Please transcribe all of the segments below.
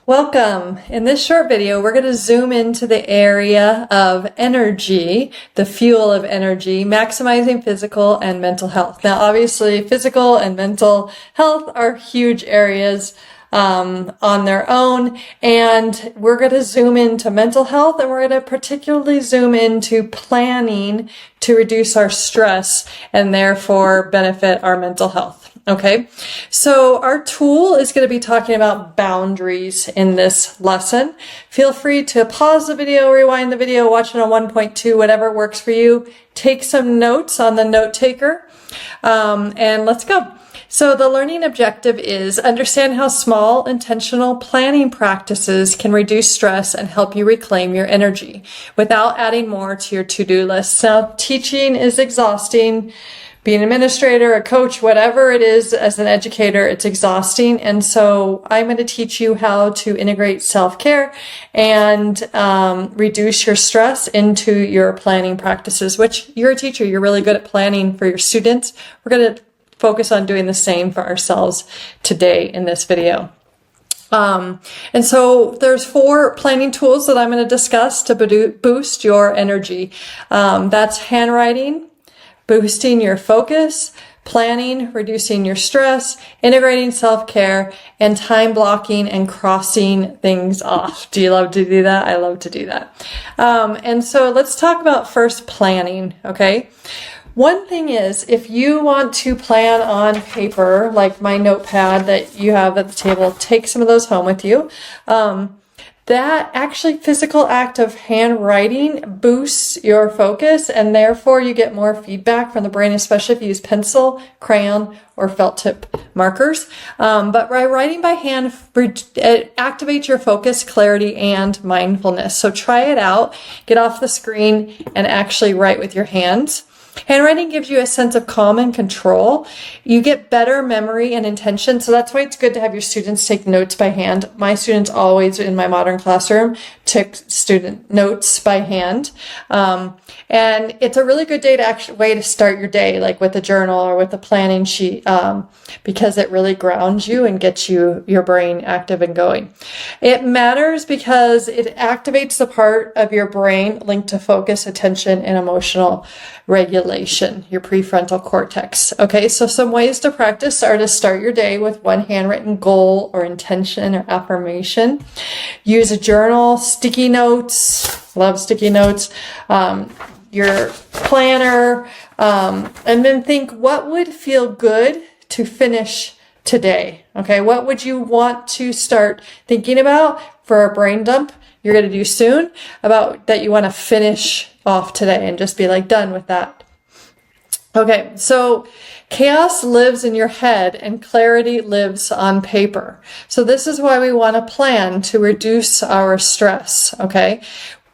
Welcome. In this short video, we're going to zoom into the area of energy, the fuel of energy, maximizing physical and mental health. Now, obviously, physical and mental health are huge areas on their own, and we're going to zoom into mental health, and we're going to particularly zoom into planning to reduce our stress and therefore benefit our mental health. Okay, so our tool is going to be talking about boundaries in this lesson. Feel free to pause the video, rewind the video, watch it on 1.2, whatever works for you. Take some notes on the note taker, and let's go. So the learning objective is understand how small intentional planning practices can reduce stress and help you reclaim your energy without adding more to your to-do list. Now, teaching is exhausting. Being an administrator, a coach, whatever it is as an educator, it's exhausting. And so I'm going to teach you how to integrate self-care and reduce your stress into your planning practices, which you're a teacher. You're really good at planning for your students. We're going to focus on doing the same for ourselves today in this video. And so there's 4 planning tools that I'm going to discuss to boost your energy. That's handwriting, boosting your focus, planning, reducing your stress, integrating self-care, and time blocking and crossing things off. Do you love to do that? I love to do that. And so let's talk about first planning, okay? One thing is, if you want to plan on paper, like my notepad that you have at the table, take some of those home with you. That actually physical act of handwriting boosts your focus, and therefore you get more feedback from the brain, especially if you use pencil, crayon, or felt tip markers. But by writing by hand, it activates your focus, clarity, and mindfulness. So try it out. Get off the screen and actually write with your hands. Handwriting gives you a sense of calm and control. You get better memory and intention. So that's why it's good to have your students take notes by hand. My students always in my modern classroom took student notes by hand. And it's a really good way to start your day, like with a journal or with a planning sheet, because it really grounds you and gets your brain active and going. It matters because it activates the part of your brain linked to focus, attention, and emotional regulation, your prefrontal cortex. Okay, so some ways to practice are to start your day with one handwritten goal or intention or affirmation. Use a journal, sticky notes, love sticky notes, your planner, and then think what would feel good to finish today. Okay, what would you want to start thinking about for a brain dump you're going to do soon about that you want to finish off today and just be like done with that. Okay, so chaos lives in your head and clarity lives on paper. So this is why we want to plan to reduce our stress, okay?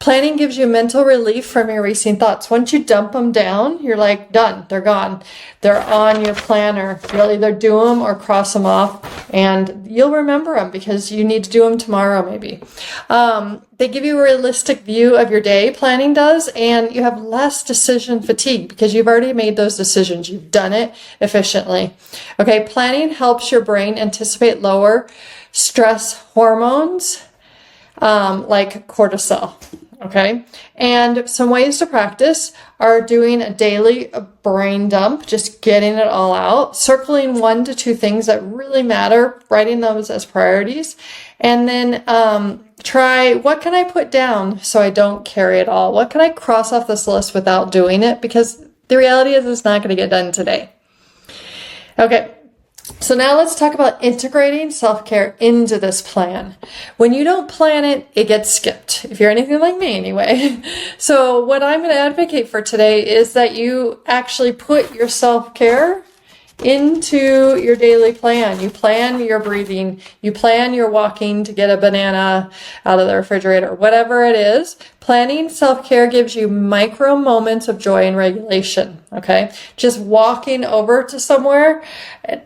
Planning gives you mental relief from your racing thoughts. Once you dump them down, you're like, done, they're gone. They're on your planner. You'll either do them or cross them off, and you'll remember them because you need to do them tomorrow maybe. They give you a realistic view of your day, planning does, and you have less decision fatigue because you've already made those decisions. You've done it efficiently. Okay, planning helps your brain anticipate lower stress hormones like cortisol. Okay, and some ways to practice are doing a daily brain dump, just getting it all out, circling 1 to 2 things that really matter, writing those as priorities, and then try what can I put down so I don't carry it all? What can I cross off this list without doing it? Because the reality is it's not going to get done today. Okay. So now let's talk about integrating self-care into this plan. When you don't plan it, it gets skipped, if you're anything like me anyway. So what I'm going to advocate for today is that you actually put your self-care into your daily plan. You plan your breathing, you plan your walking to get a banana out of the refrigerator, whatever it is. Planning self-care gives you micro moments of joy and regulation, okay? Just walking over to somewhere,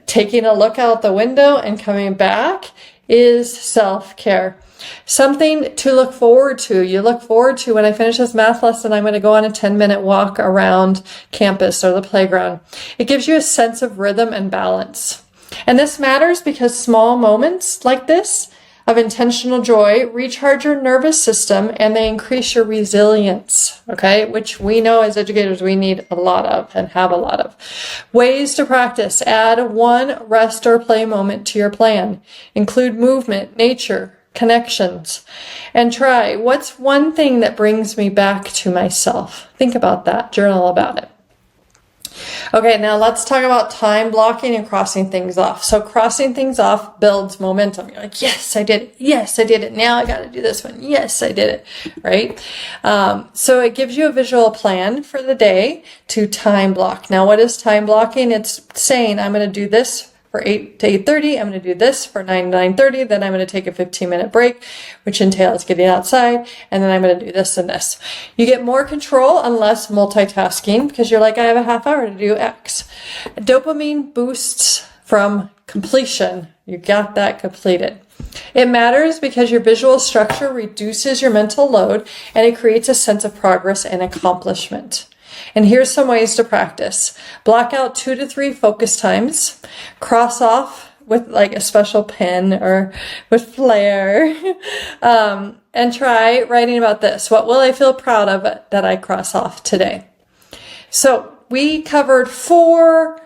taking a look out the window and coming back is self-care. Something to look forward to. You look forward to, when I finish this math lesson, I'm going to go on a 10-minute walk around campus or the playground. It gives you a sense of rhythm and balance. And this matters because small moments like this of intentional joy recharge your nervous system and they increase your resilience, okay? Which we know as educators we need a lot of and have a lot of. Ways to practice. Add one rest or play moment to your plan. Include movement, nature, connections, and try, what's one thing that brings me back to myself? Think about that. Journal about it. Okay, now let's talk about time blocking and crossing things off. So crossing things off builds momentum. You're like, yes, I did it. Yes, I did it. Now I got to do this one. Yes, I did it. Right? So it gives you a visual plan for the day to time block. Now, what is time blocking? It's saying, I'm going to do this for 8 to 8:30. I'm going to do this for 9 to 9:30. Then I'm going to take a 15-minute break, which entails getting outside. And then I'm going to do this and this. You get more control and less multitasking because you're like, I have a half hour to do X. Dopamine boosts from completion. You got that completed. It matters because your visual structure reduces your mental load and it creates a sense of progress and accomplishment. And here's some ways to practice. Block out 2 to 3 focus times. Cross off with like a special pen or with flair. And try writing about this. What will I feel proud of that I cross off today? So we covered 4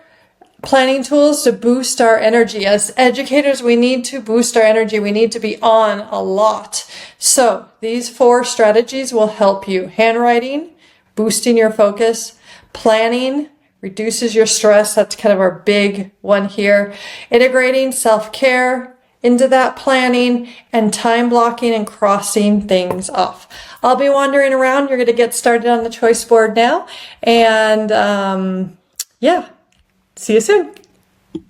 planning tools to boost our energy. As educators, we need to boost our energy. We need to be on a lot. So these 4 strategies will help you. Handwriting, boosting your focus. Planning reduces your stress. That's kind of our big one here. Integrating self-care into that planning and time blocking and crossing things off. I'll be wandering around. You're going to get started on the choice board now. And yeah, see you soon.